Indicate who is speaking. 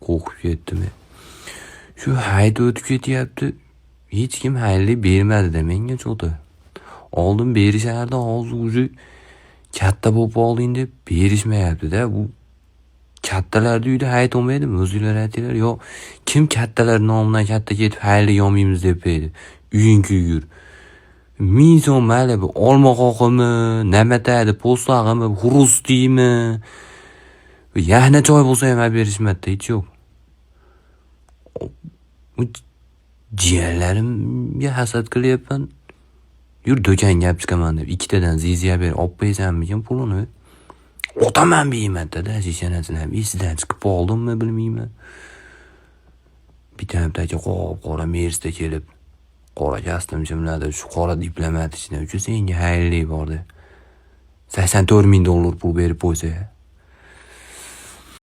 Speaker 1: Qo'rqib ketdim. Shu hayda o'tib ketyapti. Hech kim hayli bermadi-da menga cho'ta. Oldin berishardi, hozir o'zi katta bo'lib olding deb berishmayapti-da. Bu kattalarni uyda hayit olmaydimi? O'zinglar aytinglar. Yo, kim kattalar nomidan katta ketib hayli yomaymiz deb edi. Uying kuygur. Ming so'm mayli bu olma qoqimi, namataydi, po'stlag'imi, xurustimi. Yahna choy bo'lsa ham berishmadi, hech yo'q. Jiyanlarimga hasad qilyapman. Yur do'konga olib chiqaman deb ikkitadan ziziya ber, olib qo'ysanmikin pulini. Otaman beymadda-da, shishanasini ham esidan chiqib oldimmi bilmayman. Bitta qora Mersda kelib, qora kostyum jimladi, shu qora diplomat ichida. Senga xayrli bordi. $84,000 pul berib qo'ysa.